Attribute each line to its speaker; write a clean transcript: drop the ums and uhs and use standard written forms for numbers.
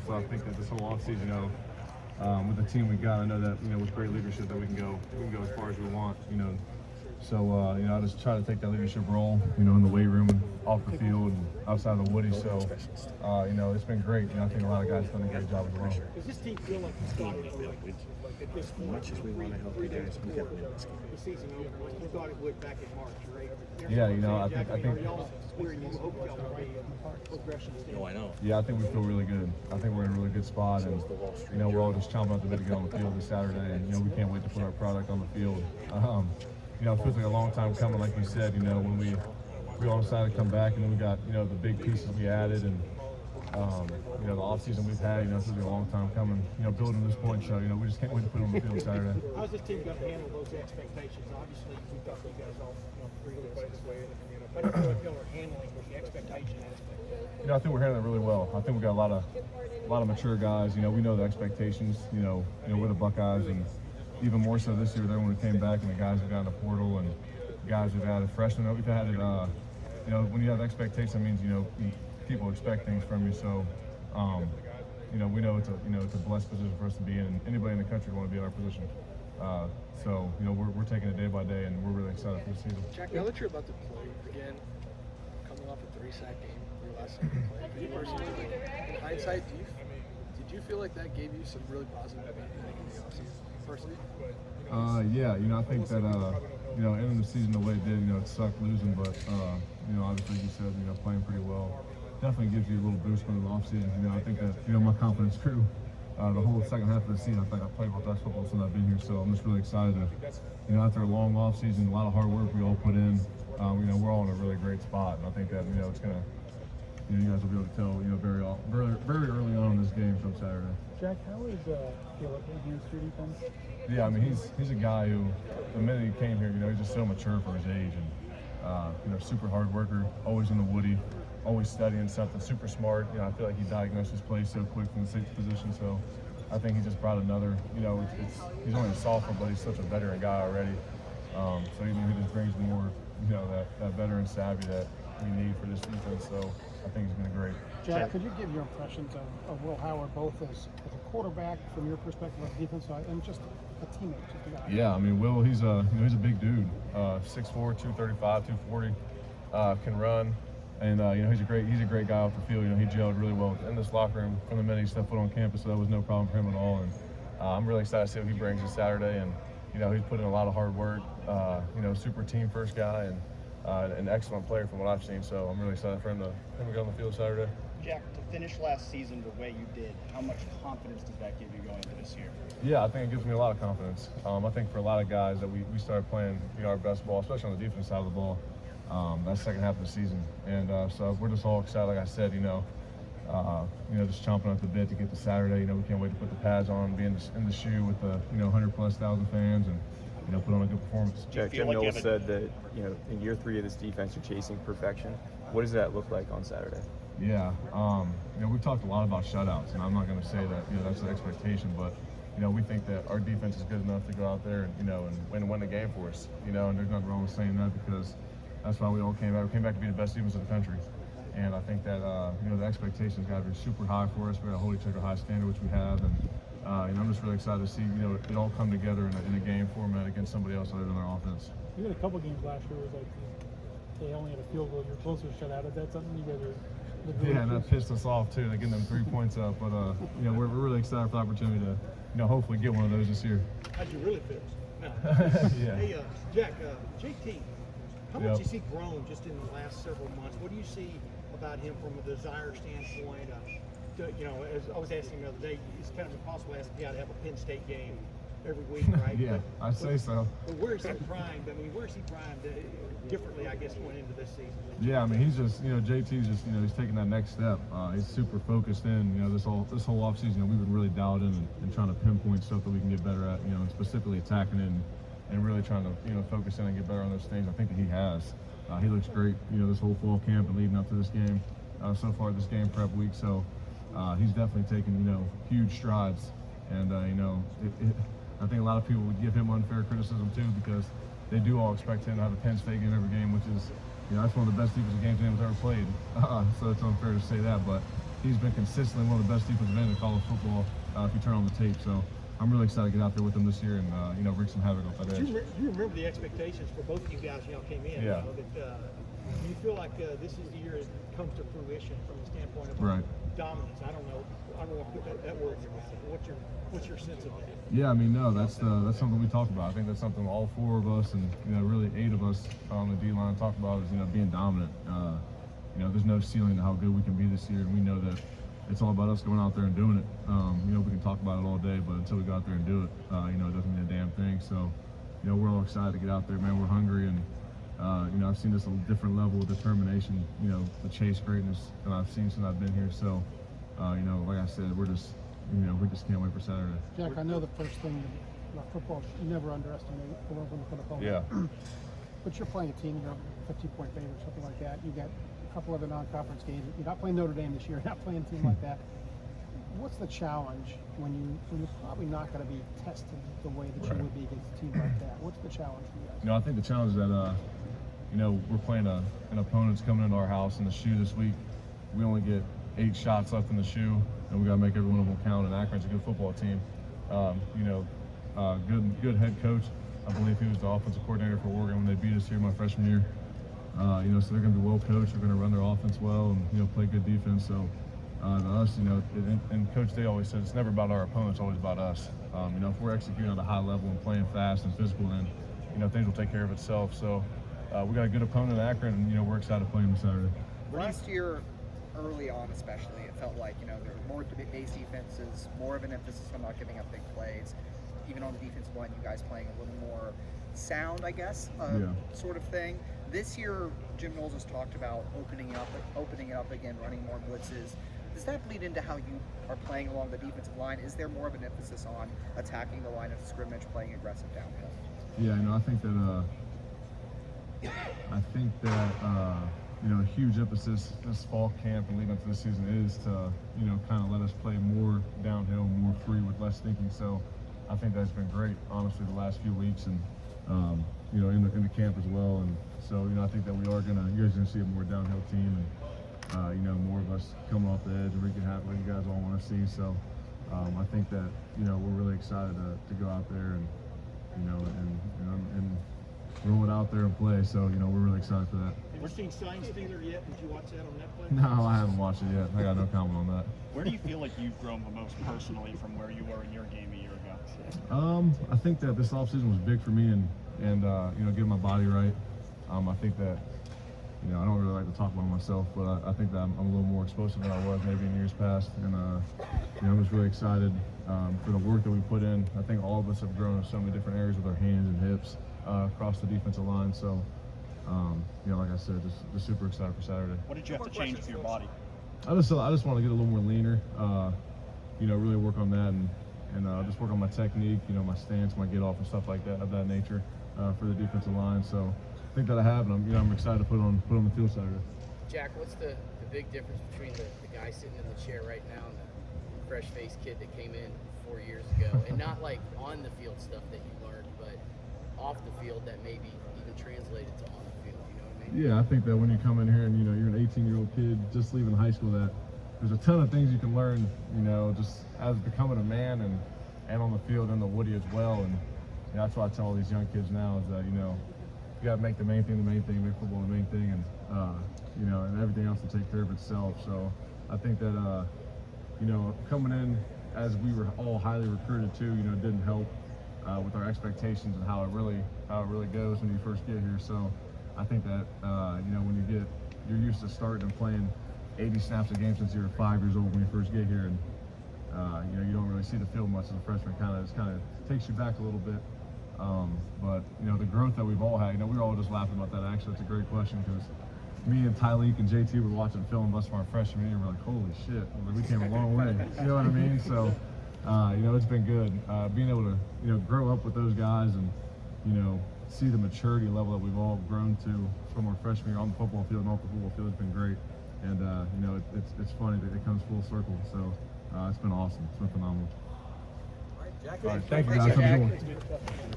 Speaker 1: So I think that this whole offseason, with the team we got, I know that with great leadership that we can go as far as we want. So I just try to take that leadership role, in the weight room, and off the field, and outside of the Woody. So it's been great. I think a lot of guys done a great job as well.
Speaker 2: Does this team feel like it's got it at this point?
Speaker 3: As much as we want to help you guys, we got to win this game.
Speaker 2: The season over, like you thought it would back in March, right?
Speaker 1: Yeah, I think.
Speaker 2: Are y'all where you hope y'all will be progression stage?
Speaker 3: No, I know.
Speaker 1: Yeah, I think we feel really good. I think we're in a really good spot, and we're all just chomping at the bit to get on the field this Saturday, and we can't wait to put our product on the field. It feels like a long time coming, like you said. When we all decided to come back, and then we got the big pieces we added, and the off season we've had. It feels like a long time coming. Building this point, so we just can't wait to put it on the field Saturday.
Speaker 2: How's this team going to handle those expectations? Obviously, we thought you guys all pretty good this way. How do you feel like y'all are handling with the expectation aspect?
Speaker 1: I think we're handling it really well. I think we got a lot of mature guys. We know the expectations. We're the Buckeyes, and even more so this year than when we came back, and the guys who got in the portal, and guys who've added freshmen. We've added. When you have expectations, it means people expect things from you. So, we know it's a blessed position for us to be in, and anybody in the country want to be in our position. So, we're taking it day by day, and we're really excited for the season.
Speaker 4: Jack, now that you're about to play again, coming off a 3-sack game, your last time you played, for you personally, in hindsight, did you feel like that gave you some really positive feedback in the offseason, personally?
Speaker 1: Yeah, I think that ending the season the way it did, it sucked losing, but obviously you said playing pretty well definitely gives you a little boost from the offseason. I think that my confidence grew the whole second half of the season. I think I played my best football since I've been here, so I'm just really excited to, after a long offseason, a lot of hard work we all put in, we're all in a really great spot, and I think that it's gonna. You guys will be able to tell, very early on in this game come Saturday.
Speaker 5: Jack, how is Caleb against your defense?
Speaker 1: Yeah, I mean, he's a guy who, the minute he came here, he's just so mature for his age, and super hard worker, always in the Woody, always studying something, super smart. I feel like he diagnosed his play so quick from the sixth position. So I think he just brought another. He's only a sophomore, but he's such a veteran guy already. So he just brings more, that veteran savvy that we need for this defense. So I think he's been great.
Speaker 5: Jack, could you give your impressions of Will Howard, both as a quarterback from your perspective on the defense side, and just a teammate? Just a guy?
Speaker 1: Yeah, I mean, Will, he's a big dude, 6'4", 235, 240, can run, and he's a great guy off the field. He gelled really well in this locker room from the minute he stepped foot on campus, so that was no problem for him at all. And I'm really excited to see what he brings this Saturday, and he's put in a lot of hard work. Super team first guy, and an excellent player from what I've seen. So I'm really excited for him to get on the field Saturday.
Speaker 6: Jack, to finish last season the way you did, how much confidence does that give you going into this year?
Speaker 1: Yeah, I think it gives me a lot of confidence. I think for a lot of guys that we started playing our best ball, especially on the defense side of the ball, that second half of the season. And so we're just all excited, like I said, just chomping at the bit to get to Saturday. We can't wait to put the pads on, be in the shoe with the 100,000+ fans, and put on a good performance.
Speaker 3: Jack, Jim Knowles said that in year 3 of this defense, you're chasing perfection. What does that look like on Saturday?
Speaker 1: Yeah, we've talked a lot about shutouts, and I'm not going to say that that's the expectation, but we think that our defense is good enough to go out there and win the game for us. And there's nothing wrong with saying that, because that's why we all came back. We came back to be the best defense in the country, and I think that the expectations got to be super high for us. We got to hold each other high standard, which we have, and I'm just really excited to see it all come together in a game format against somebody else other than our offense.
Speaker 5: You had a couple games last year where it was like they only had a field goal. You're closer to shutout. Is that something you guys are?
Speaker 1: Yeah, and that pissed us off too. They're getting them 3 points up, but we're really excited for the opportunity to hopefully get one of those this year.
Speaker 2: How'd you really feel? No.
Speaker 1: Yeah.
Speaker 2: Hey, Jack, JT, how much has he grown just in the last several months? What do you see about him from a desire standpoint? As I was asking him the other day, it's kind of impossible to ask a guy to have a Penn State game every week, right?
Speaker 1: Yeah, I'd say so.
Speaker 2: But where is he primed? Where is he primed differently, I guess, going into this season?
Speaker 1: Yeah, he's just, JT's just, he's taking that next step. He's super focused in, this whole offseason. We've been really dialed in and trying to pinpoint stuff that we can get better at, and specifically attacking it and really trying to, focus in and get better on those things. I think that he has. He looks great, this whole fall camp and leading up to this game, so far this game prep week. So he's definitely taken, huge strides. And, I think a lot of people would give him unfair criticism too, because they do all expect him to have a Penn State game every game, which is, that's one of the best defensive games anyone's ever played. So it's unfair to say that, but he's been consistently one of the best defensive ends in college football if you turn on the tape. So I'm really excited to get out there with him this year and wreak some havoc off that edge.
Speaker 2: Do you remember the expectations for both of you guys when y'all came in?
Speaker 1: Yeah.
Speaker 2: You know, that, do you feel like this is the year it comes to fruition from the standpoint of
Speaker 1: Right.
Speaker 2: dominance? I don't know. I don't want to put that word in your mouth. What's your sense of that?
Speaker 1: Yeah, I mean, no, that's something we talk about. I think that's something all four of us and really 8 of us on the D line talk about is being dominant. There's no ceiling to how good we can be this year, and we know that it's all about us going out there and doing it. We can talk about it all day, but until we go out there and do it, it doesn't mean a damn thing. So, we're all excited to get out there, man. We're hungry, and I've seen this a different level of determination. The chase greatness that I've seen since I've been here. So, like I said, we just can't wait for Saturday.
Speaker 5: Jack, I know the first thing about football, you never underestimate the ones on the opponent.
Speaker 1: Yeah.
Speaker 5: But you're playing a team, you're a 15-point favorite, something like that. You got a couple other non-conference games. You're not playing Notre Dame this year. You're not playing a team like that. What's the challenge when you're probably not going to be tested the way that you would be against a team like that? What's the challenge for you guys?
Speaker 1: I think the challenge is that we're playing an opponent's coming into our house in the shoe this week. We only get 8 shots left in the shoe, and we got to make every one of them count. And Akron's a good football team. Good head coach. I believe he was the offensive coordinator for Oregon when they beat us here my freshman year. So they're going to be well coached. They're going to run their offense well and play good defense. So to us, and Coach Day always said it's never about our opponent, it's always about us. If we're executing at a high level and playing fast and physical, then things will take care of itself. So we got a good opponent in Akron, and we're excited to play them Saturday.
Speaker 7: Last year, early on especially, it felt like there were more base defenses, more of an emphasis on not giving up big plays. Even on the defensive line, you guys playing a little more sound, I guess, sort of thing. This year, Jim Knowles has talked about opening it up again, running more blitzes. Does that bleed into how you are playing along the defensive line? Is there more of an emphasis on attacking the line of scrimmage, playing aggressive downhill?
Speaker 1: Yeah, I think that a huge emphasis this fall camp and leading up to the season is to kind of let us play more downhill, more free with less thinking. So I think that's been great, honestly, the last few weeks, and in the camp as well. And so I think that you guys are gonna see a more downhill team, and more of us coming off the edge and wreaking havoc, like you guys all want to see. So I think that we're really excited to go out there and roll it out there and play. So we're really excited for that.
Speaker 2: Have you seen Sign Stealer yet? Did you watch that on Netflix?
Speaker 1: No, I haven't watched it yet. I got no comment on that.
Speaker 6: Where do you feel like you've grown the most personally from where you were in your game a year ago?
Speaker 1: I think that this offseason was big for me and getting my body right. I think that I don't really like to talk about myself, but I think that I'm a little more explosive than I was maybe in years past, and I'm just really excited for the work that we put in. I think all of us have grown in so many different areas with our hands and hips across the defensive line. So like I said, just super excited for Saturday.
Speaker 6: What did you have to change for your body?
Speaker 1: I just want to get a little more leaner, really work on that and just work on my technique, my stance, my get off and stuff like that of that nature for the defensive line. So I think that I have, and I'm excited to put on the field Saturday.
Speaker 8: Jack, what's the big difference between the guy sitting in the chair right now and the fresh-faced kid that came in 4 years ago, and not like on the field stuff that you learned, but off the field that maybe even translated to on the field? You know what I mean?
Speaker 1: Yeah, I think that when you come in here and you're an 18-year-old kid just leaving high school, that there's a ton of things you can learn, just as becoming a man and on the field and the Woody as well. And that's why I tell all these young kids now is that you got to make the main thing, make football the main thing, and and everything else will take care of itself. So I think that coming in as we were all highly recruited too, it didn't help with our expectations and how it really goes when you first get here. So I think that when you're used to starting and playing 80 snaps a game since you were 5 years old when you first get here, and you don't really see the field much as a freshman. Kind of takes you back a little bit. But the growth that we've all had, we were all just laughing about that. Actually, it's a great question because me and Tyleek and JT were watching film of us from our freshman year. We're like, holy shit, we came a long way. You know what I mean? So, it's been good being able to grow up with those guys and see the maturity level that we've all grown to from our freshman year on the football field and off the football field. It's been great, and it's funny that it comes full circle. So it's been awesome. It's been phenomenal.
Speaker 7: All right, Jack.
Speaker 1: All right, thank you guys. Have a good one.